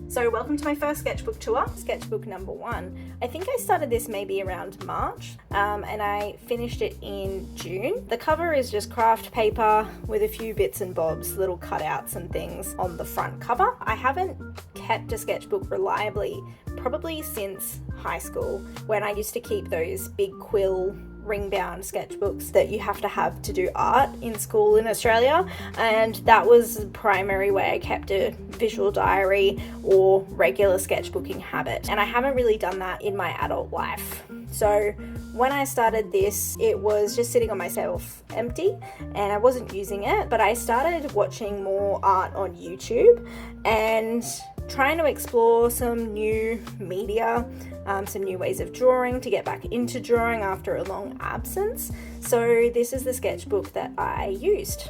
So welcome to my first sketchbook tour, sketchbook number 1. I think I started this maybe around March and I finished it in June. The cover is just craft paper with a few bits and bobs, little cutouts and things on the front cover. I haven't kept a sketchbook reliably probably since high school, when I used to keep those big quill ring-bound sketchbooks that you have to do art in school in Australia, and that was the primary way I kept a visual diary or regular sketchbooking habit, and I haven't really done that in my adult life. So when I started this, it was just sitting on my shelf empty and I wasn't using it, but I started watching more art on YouTube and trying to explore some new media, some new ways of drawing, to get back into drawing after a long absence. So this is the sketchbook that I used.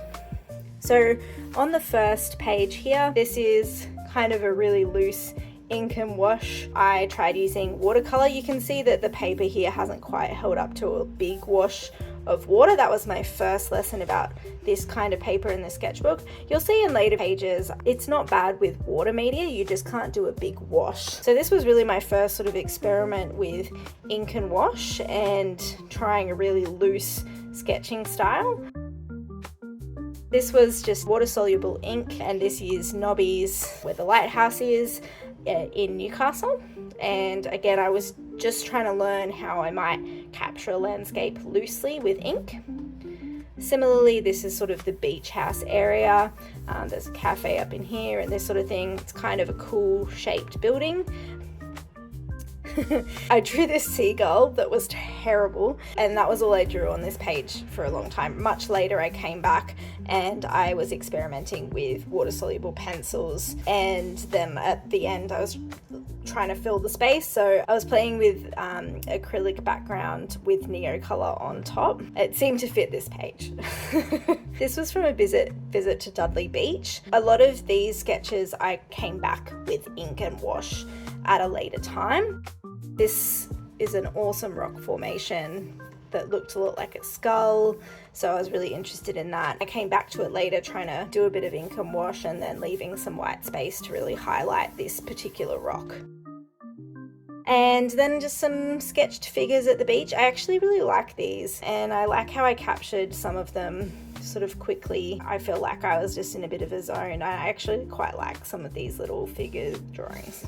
So on the first page here, this is kind of a really loose ink and wash. I tried using watercolor. You can see that the paper here hasn't quite held up to a big wash of water. That was my first lesson about this kind of paper in the sketchbook. You'll see in later pages, it's not bad with water media, you just can't do a big wash. So this was really my first sort of experiment with ink and wash and trying a really loose sketching style. This was just water-soluble ink, and this is Nobby's where the lighthouse is in Newcastle. And again, I was just trying to learn how I might capture a landscape loosely with ink. Similarly, this is sort of the beach house area. There's a cafe up in here and this sort of thing. It's kind of a cool shaped building. I drew this seagull that was terrible, and that was all I drew on this page for a long time. Much later I came back and I was experimenting with water-soluble pencils, and then at the end I was trying to fill the space, so I was playing with acrylic background with Neocolor on top. It seemed to fit this page. This was from a visit to Dudley Beach. A lot of these sketches I came back with ink and wash at a later time. This is an awesome rock formation that looked a lot like a skull, so I was really interested in that. I came back to it later trying to do a bit of ink and wash and then leaving some white space to really highlight this particular rock. And then just some sketched figures at the beach. I actually really like these, and I like how I captured some of them sort of quickly. I feel like I was just in a bit of a zone. I actually quite like some of these little figure drawings.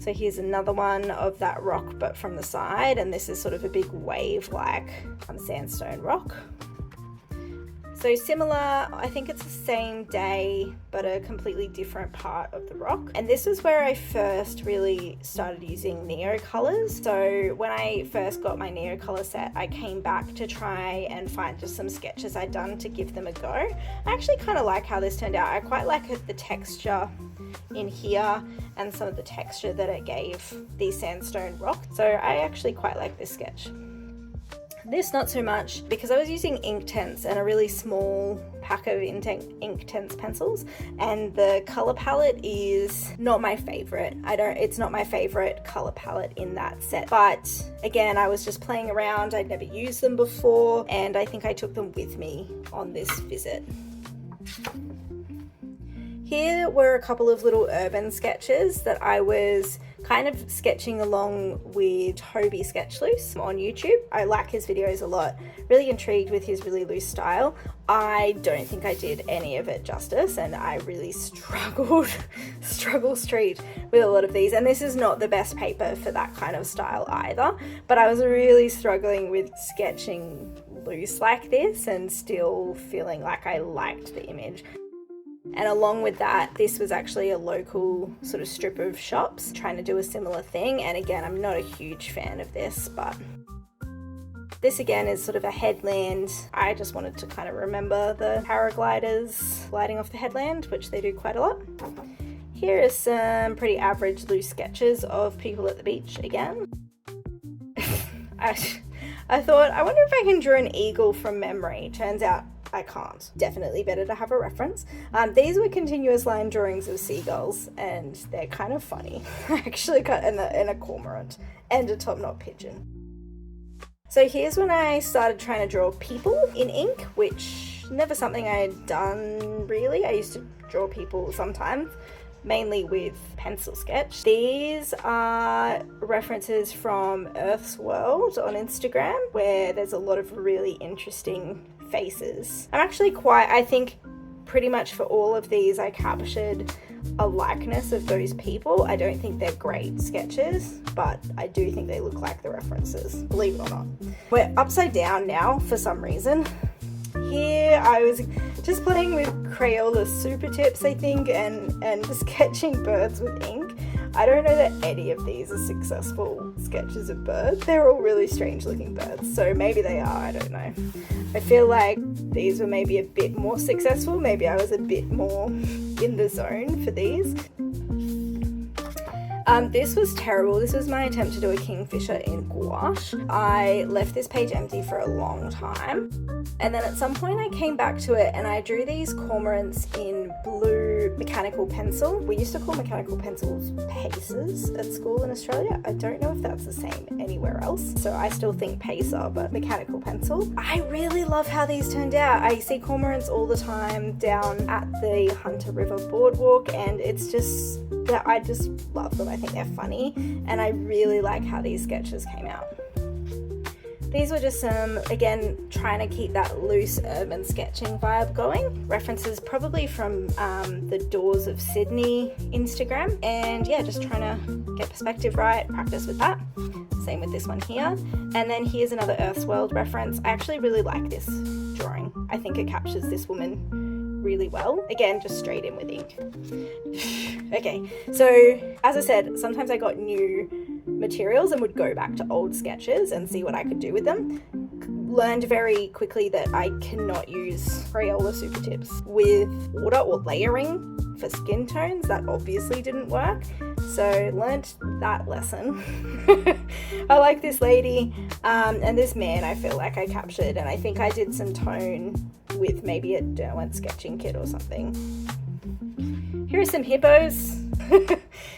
So here's another one of that rock, but from the side, and this is sort of a big wave-like sandstone rock. So similar, I think it's the same day, but a completely different part of the rock. And this is where I first really started using Neocolors. So when I first got my Neocolor set, I came back to try and find just some sketches I'd done to give them a go. I actually kind of like how this turned out. I quite like the texture in here and some of the texture that it gave the sandstone rock. So I actually quite like this sketch. This not so much, because I was using Inktense and a really small pack of Inktense pencils, and the color palette is not my favorite. It's not my favorite color palette in that set, but again, I was just playing around. I'd never used them before, and I think I took them with me on this visit. Here were a couple of little urban sketches that I was kind of sketching along with Toby Sketch Loose on YouTube. I like his videos a lot, really intrigued with his really loose style. I don't think I did any of it justice, and I really struggle street with a lot of these, and this is not the best paper for that kind of style either, but I was really struggling with sketching loose like this and still feeling like I liked the image. And along with that, this was actually a local sort of strip of shops trying to do a similar thing. And again, I'm not a huge fan of this, but this again is sort of a headland. I just wanted to kind of remember the paragliders gliding off the headland, which they do quite a lot. Here are some pretty average loose sketches of people at the beach again. I thought, I wonder if I can draw an eagle from memory. Turns out I can't. Definitely better to have a reference. These were continuous line drawings of seagulls, and they're kind of funny. I actually got in a cormorant and a top-knot pigeon. So here's when I started trying to draw people in ink, which never something I had done really. I used to draw people sometimes, mainly with pencil sketch. These are references from Earth's World on Instagram, where there's a lot of really interesting faces. I think pretty much for all of these I captured a likeness of those people. I don't think they're great sketches, but I do think they look like the references, believe it or not. We're upside down now for some reason. Here I was just playing with Crayola super tips, I think, and sketching birds with ink. I don't know that any of these are successful sketches of birds. They're all really strange looking birds, so maybe they are, I don't know. I feel like these were maybe a bit more successful. Maybe I was a bit more in the zone for these. This was terrible. This was my attempt to do a kingfisher in gouache. I left this page empty for a long time, and then at some point I came back to it and I drew these cormorants in blue mechanical pencil. We used to call mechanical pencils paces at school in Australia. I don't know if that's the same anywhere else, so I still think pacer, but mechanical pencil. I really love how these turned out. I see cormorants all the time down at the Hunter River boardwalk, and it's just that I just love them. I think they're funny, and I really like how these sketches came out. These were just some, again, trying to keep that loose urban sketching vibe going. References probably from the Doors of Sydney Instagram, and yeah, just trying to get perspective right, practice with that. Same with this one here. And then here's another Earth's World reference. I actually really like this drawing. I think it captures this woman really well. Again, just straight in with ink. Okay, so as I said, sometimes I got new materials and would go back to old sketches and see what I could do with them. Learned very quickly that I cannot use Crayola super tips with water or layering for skin tones. That obviously didn't work, so learned that lesson. I like this lady and this man. I feel like I captured, and I think I did some tone with maybe a Derwent sketching kit or something. Here are some hippos.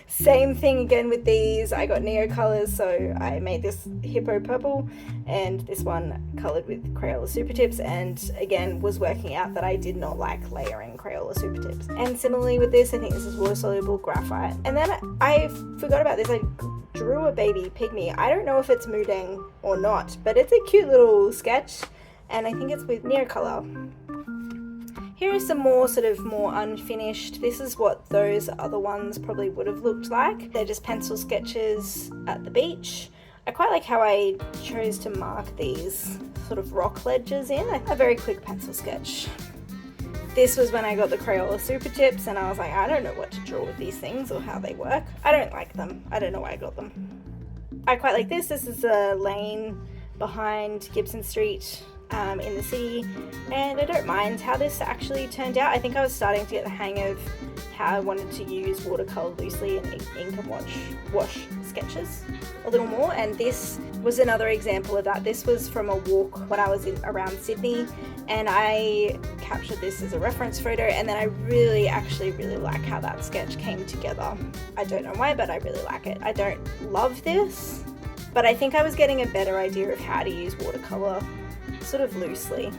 Same thing again with these. I got Neo colors, so I made this hippo purple and this one colored with Crayola super tips, and again was working out that I did not like layering Crayola super tips. And similarly with this, I think this is water soluble graphite. And then I forgot about this. I drew a baby pygmy. I don't know if it's Mudeng or not, but it's a cute little sketch, and I think it's with Neo color. Here are some more more unfinished. This is what those other ones probably would have looked like. They're just pencil sketches at the beach. I quite like how I chose to mark these sort of rock ledges in. A very quick pencil sketch. This was when I got the Crayola super tips, and I was like, I don't know what to draw with these things or how they work. I don't like them. I don't know why I got them. I quite like this. This is a lane behind Gibson Street in the city, and I don't mind how this actually turned out. I think I was starting to get the hang of how I wanted to use watercolor loosely and ink and wash sketches a little more, and this was another example of that. This was from a walk when I was around Sydney, and I captured this as a reference photo, and then I really like how that sketch came together. I don't know why, but I really like it. I don't love this, but I think I was getting a better idea of how to use watercolor sort of loosely.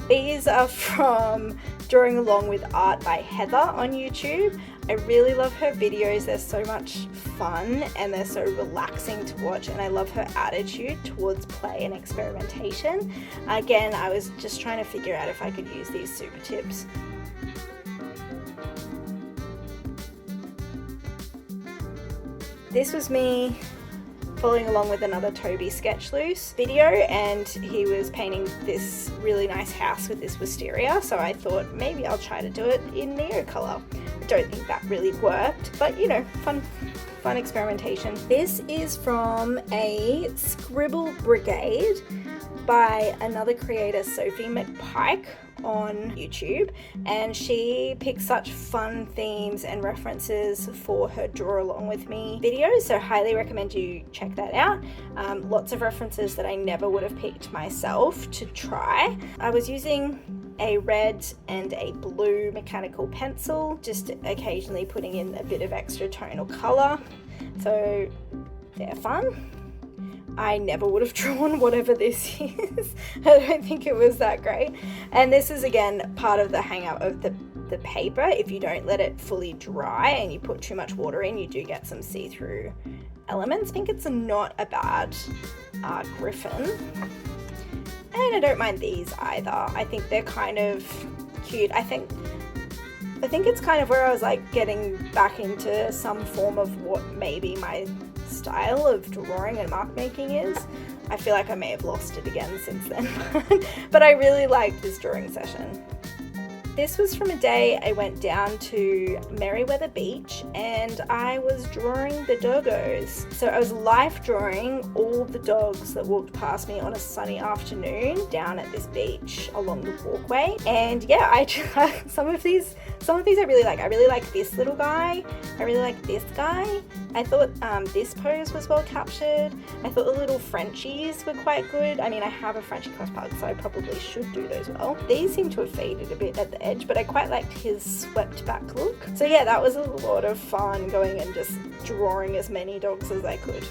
These are from Drawing Along with Art by Heather on YouTube. I really love her videos. They're so much fun and they're so relaxing to watch, and I love her attitude towards play and experimentation. Again, I was just trying to figure out if I could use these super tips. This was me following along with another Toby Sketch Loose video, and he was painting this really nice house with this wisteria, so I thought maybe I'll try to do it in Neo color. I don't think that really worked, but you know, fun experimentation. This is from a Scribble Brigade by another creator, Sophie McPike, on YouTube, and she picks such fun themes and references for her Draw Along With Me videos, so highly recommend you check that out. Lots of references that I never would have picked myself to try. I was using a red and a blue mechanical pencil, just occasionally putting in a bit of extra tonal color, so they're fun. I never would have drawn whatever this is. I don't think it was that great. And this is again part of the hangout of the the paper. If you don't let it fully dry and you put too much water in, you do get some see-through elements. I think it's not a bad griffin. And I don't mind these either. I think they're kind of cute. I think it's kind of where I was like getting back into some form of what maybe my style of drawing and mark making is. I feel like I may have lost it again since then, but I really liked this drawing session. This was from a day I went down to Merriweather Beach and I was drawing the doggos. So I was life drawing all the dogs that walked past me on a sunny afternoon down at this beach along the walkway. And yeah, some of these I really like. I really like this little guy. I really like this guy. I thought this pose was well captured. I thought the little Frenchies were quite good. I mean, I have a Frenchie cross pug, so I probably should do those well. These seem to have faded a bit at the edge, but I quite liked his swept back look. So yeah, that was a lot of fun going and just drawing as many dogs as I could.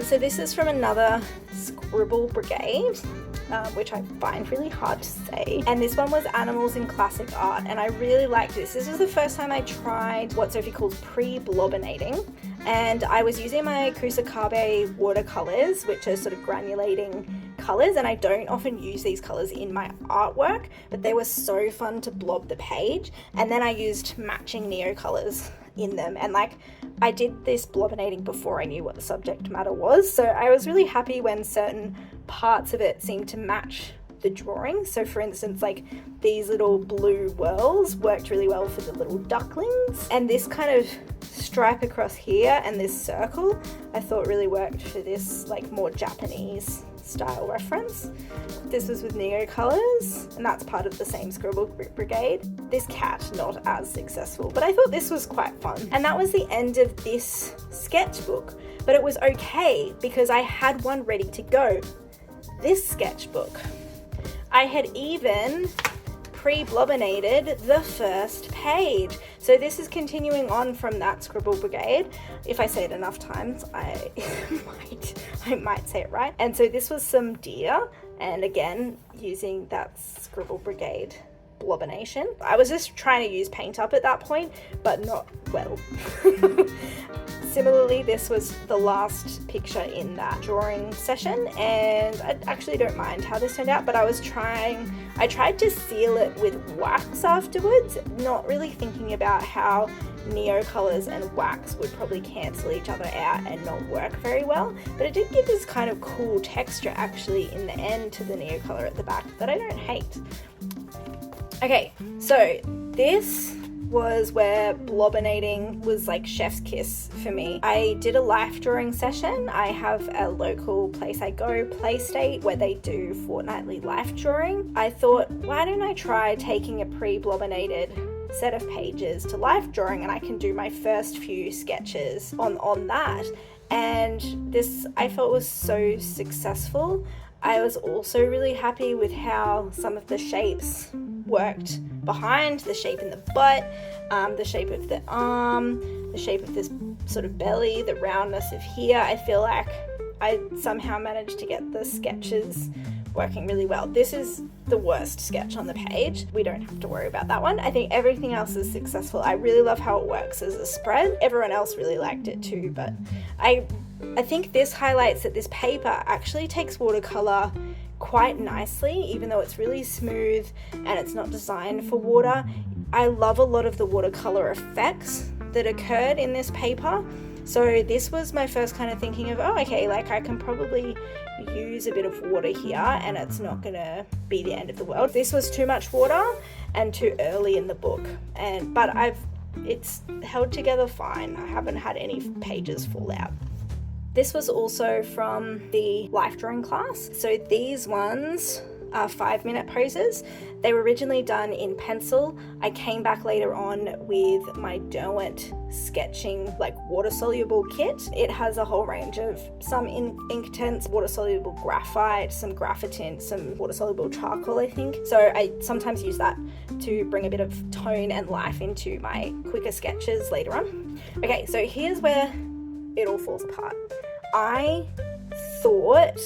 So this is from another Scribble Brigade, which I find really hard to say. And this one was animals in classic art, and I really liked this. This was the first time I tried what Sophie calls pre-blobbinating, and I was using my Pixabay watercolors, which are sort of granulating colors, and I don't often use these colors in my artwork, but they were so fun to blob the page. And then I used matching Neo colors in them, and like I did this blobbinating before I knew what the subject matter was, so I was really happy when certain parts of it seemed to match the drawing. So for instance, like these little blue whirls worked really well for the little ducklings, and this kind of stripe across here and this circle I thought really worked for this like more Japanese style reference. This was with Neo colors, and that's part of the same Scribble Brigade. This cat, not as successful, but I thought this was quite fun. And that was the end of this sketchbook, but it was okay because I had one ready to go. This sketchbook, I had even pre-blobbinated the first page. So this is continuing on from that Scribble Brigade. If I say it enough times, I might say it right. And so this was some deer, and again, using that Scribble Brigade blobbination. I was just trying to use paint up at that point, but not well. Similarly, this was the last picture in that drawing session, and I actually don't mind how this turned out, but I tried to seal it with wax afterwards, not really thinking about how Neo colors and wax would probably cancel each other out and not work very well, but it did give this kind of cool texture actually in the end to the Neo color at the back that I don't hate. Okay, so this was where blobbinating was like chef's kiss for me. I did a life drawing session. I have a local place I go, Playstate, where they do fortnightly life drawing. I thought, why don't I try taking a pre-blobbinated set of pages to life drawing, and I can do my first few sketches on that. And this I felt was so successful. I was also really happy with how some of the shapes worked behind, the shape in the butt, the shape of the arm, the shape of this sort of belly, the roundness of here. I feel like I somehow managed to get the sketches working really well. This is the worst sketch on the page. We don't have to worry about that one. I think everything else is successful. I really love how it works as a spread. Everyone else really liked it too, but I think this highlights that this paper actually takes watercolor quite nicely, even though it's really smooth and it's not designed for water. I love a lot of the watercolor effects that occurred in this paper. So this was my first kind of thinking of, oh, okay, like I can probably use a bit of water here and it's not gonna be the end of the world. This was too much water and too early in the book, but it's held together fine. I haven't had any pages fall out. This was also from the life drawing class. So these ones are 5-minute poses. They were originally done in pencil. I came back later on with my Derwent sketching like water soluble kit. It has a whole range of some ink tints, water soluble graphite, some graphitint, some water soluble charcoal, I think. So I sometimes use that to bring a bit of tone and life into my quicker sketches later on. Okay, so here's where it all falls apart. I thought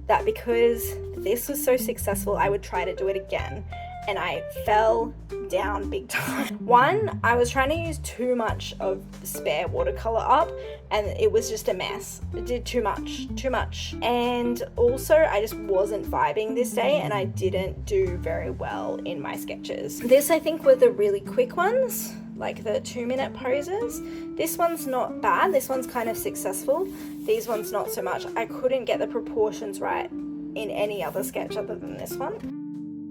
that because this was so successful, I would try to do it again. and I fell down big time. One, I was trying to use too much of spare watercolor up and it was just a mess. It did too much. And also I just wasn't vibing this day and I didn't do very well in my sketches. This I think were the really quick ones, like the 2-minute poses. This one's not bad, this one's kind of successful. These ones not so much. I couldn't get the proportions right in any other sketch other than this one.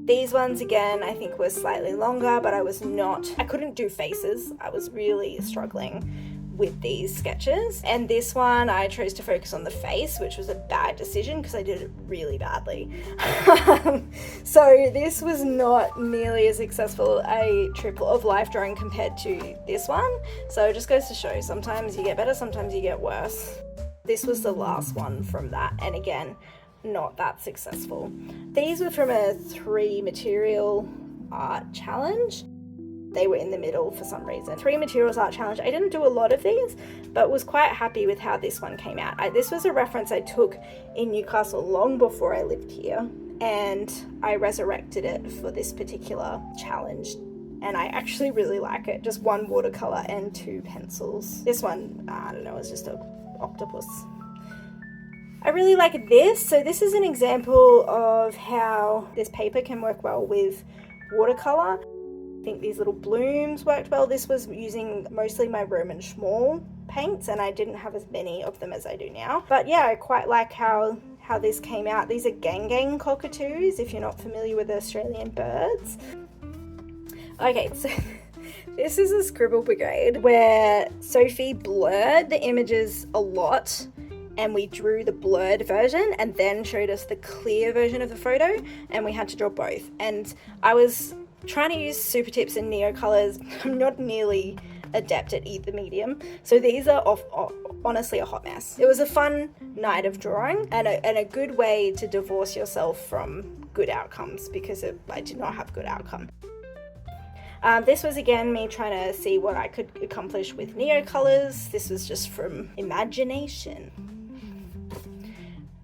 These ones again I think were slightly longer, but I couldn't do faces. I was really struggling with these sketches. And this one I chose to focus on the face, which was a bad decision because I did it really badly. So this was not nearly as successful a trip of life drawing compared to this one. So it just goes to show, sometimes you get better, sometimes you get worse. This was the last one from that, and again, not that successful. These were from a 3 material art challenge. They were in the middle for some reason. 3 materials art challenge. I didn't do a lot of these, but was quite happy with how this one came out. This was a reference I took in Newcastle long before I lived here, and I resurrected it for this particular challenge. And I actually really like it. Just 1 watercolor and 2 pencils. This one, I don't know, it's just an octopus. I really like this. So this is an example of how this paper can work well with watercolor. I think these little blooms worked well. This was using mostly my Roman Schmall paints and I didn't have as many of them as I do now. But yeah, I quite like how this came out. These are gang cockatoos, if you're not familiar with Australian birds. Okay, so this is a Scribble Brigade where Sophie blurred the images a lot and we drew the blurred version and then showed us the clear version of the photo, and we had to draw both. And I was trying to use super tips and neo colors. I'm not nearly adept at either medium, so these are honestly a hot mess. It was a fun night of drawing and a good way to divorce yourself from good outcomes, because I did not have good outcome. This was again me trying to see what I could accomplish with neo colors. This was just from imagination.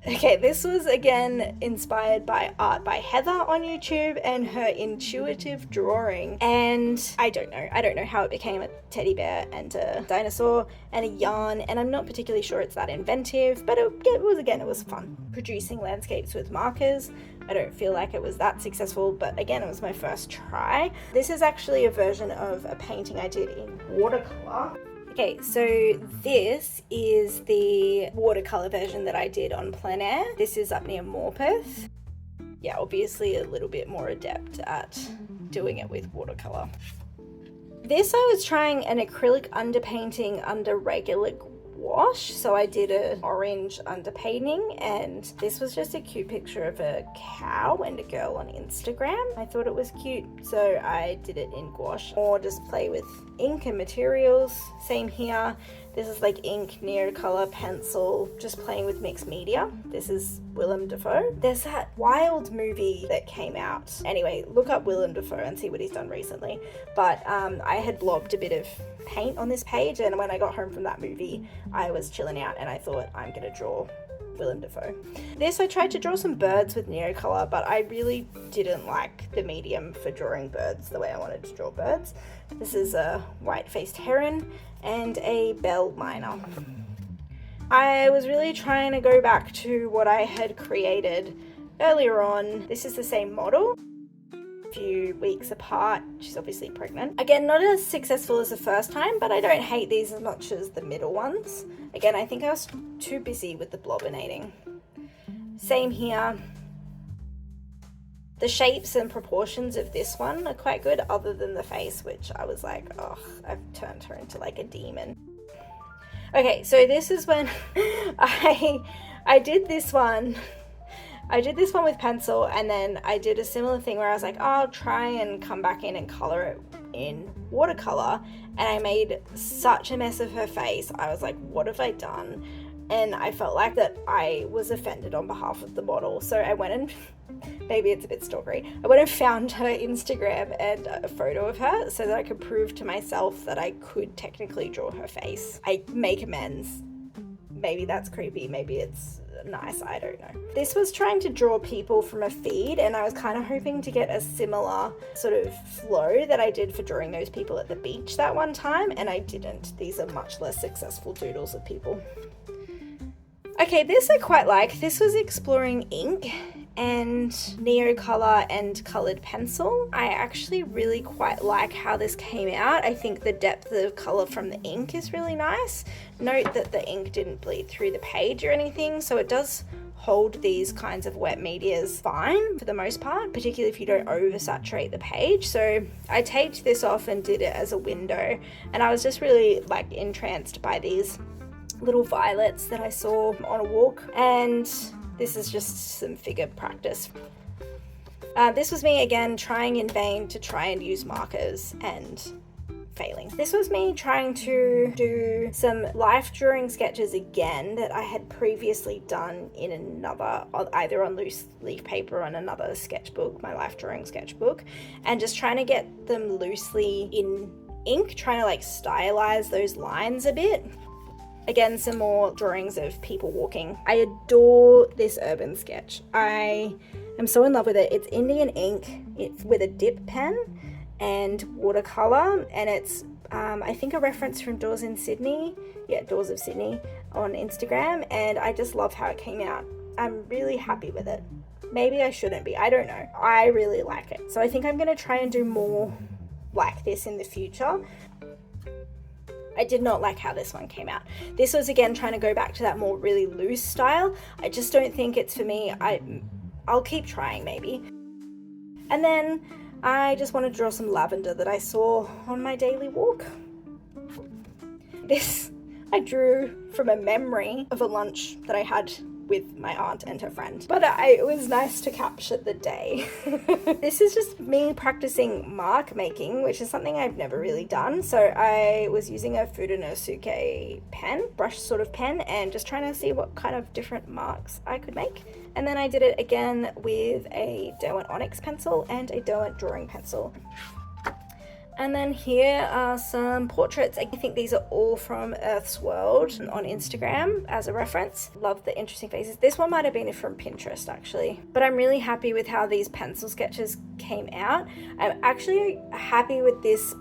Okay, this was again inspired by art by Heather on YouTube and her intuitive drawing. And I don't know how it became a teddy bear and a dinosaur and a yarn, and I'm not particularly sure it's that inventive, but it was fun. Producing landscapes with markers. I don't feel like it was that successful, but again, it was my first try. This is actually a version of a painting I did in watercolor. Okay, so this is the watercolor version that I did on plein air. This is up near Morpeth. Yeah, obviously a little bit more adept at doing it with watercolor. This I was trying an acrylic underpainting under regular wash, so I did an orange underpainting, and this was just a cute picture of a cow and a girl on Instagram. I thought it was cute, so I did it in gouache, or just play with ink and materials. Same here. This is like ink, Neocolor, pencil, just playing with mixed media. This is Willem Dafoe. There's that wild movie that came out. Anyway, look up Willem Dafoe and see what he's done recently. But I had blobbed a bit of paint on this page, and when I got home from that movie, I was chilling out and I thought, I'm gonna draw Willem Dafoe. This, I tried to draw some birds with Neocolor, but I really didn't like the medium for drawing birds the way I wanted to draw birds. This is a white-faced heron and a bell miner. I was really trying to go back to what I had created earlier on. This is the same model, a few weeks apart. She's obviously pregnant. Again, not as successful as the first time, but I don't hate these as much as the middle ones. Again, I think I was too busy with the blobbinating. Same here. The shapes and proportions of this one are quite good, other than the face, which I was like, oh, I've turned her into like a demon. Okay, so this is when I did this one. I did this one with pencil, and then I did a similar thing where I was like, oh, I'll try and come back in and color it in watercolor, and I made such a mess of her face. I was like, what have I done? And I felt like that I was offended on behalf of the model. So I went and, maybe it's a bit stalkery, I went and found her Instagram and a photo of her so that I could prove to myself that I could technically draw her face. I make amends. Maybe that's creepy, maybe it's nice, I don't know. This was trying to draw people from a feed, and I was kind of hoping to get a similar sort of flow that I did for drawing those people at the beach that one time, and I didn't. These are much less successful doodles of people. Okay, this I quite like. This was exploring ink and Neocolor and colored pencil. I actually really quite like how this came out. I think the depth of color from the ink is really nice. Note that the ink didn't bleed through the page or anything, so it does hold these kinds of wet medias fine for the most part, particularly if you don't oversaturate the page. So I taped this off and did it as a window, and I was just really like entranced by these little violets that I saw on a walk, and this is just some figure practice. This was me again trying in vain to try and use markers and failing. This was me trying to do some life drawing sketches again that I had previously done in another, either on loose leaf paper or on another sketchbook, my life drawing sketchbook, and just trying to get them loosely in ink, trying to like stylize those lines a bit. Again, some more drawings of people walking. I adore this urban sketch. I am so in love with it. It's Indian ink. It's with a dip pen and watercolor, and it's I think a reference from Doors in Sydney. Yeah, Doors of Sydney on Instagram, and I just love how it came out. I'm really happy with it. Maybe I shouldn't be, I don't know. I really like it. So I think I'm gonna try and do more like this in the future. I did not like how this one came out. This was again trying to go back to that more really loose style. I just don't think it's for me. I'll keep trying maybe. And then I just want to draw some lavender that I saw on my daily walk. This I drew from a memory of a lunch that I had with my aunt and her friend, but it was nice to capture the day. This is just me practicing mark making, which is something I've never really done. So I was using a Fudenosuke pen, brush sort of pen, and just trying to see what kind of different marks I could make. And then I did it again with a Derwent Onyx pencil and a Derwent drawing pencil. And then here are some portraits. I think these are all from Earth's World on Instagram as a reference. Love the interesting faces. This one might have been from Pinterest actually. But I'm really happy with how these pencil sketches came out. I'm actually happy with this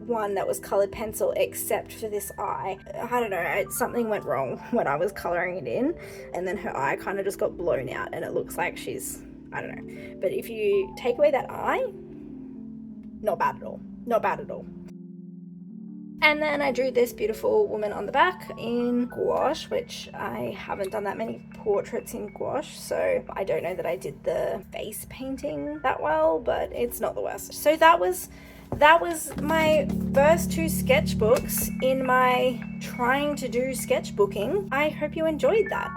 one that was colored pencil, except for this eye. I don't know, something went wrong when I was coloring it in, and then her eye kind of just got blown out and it looks like she's, I don't know. But if you take away that eye, not bad at all. Not bad at all. And then I drew this beautiful woman on the back in gouache, which I haven't done that many portraits in gouache, so I don't know that I did the face painting that well, but it's not the worst. So that was my first two sketchbooks in my trying to do sketchbooking. I hope you enjoyed that.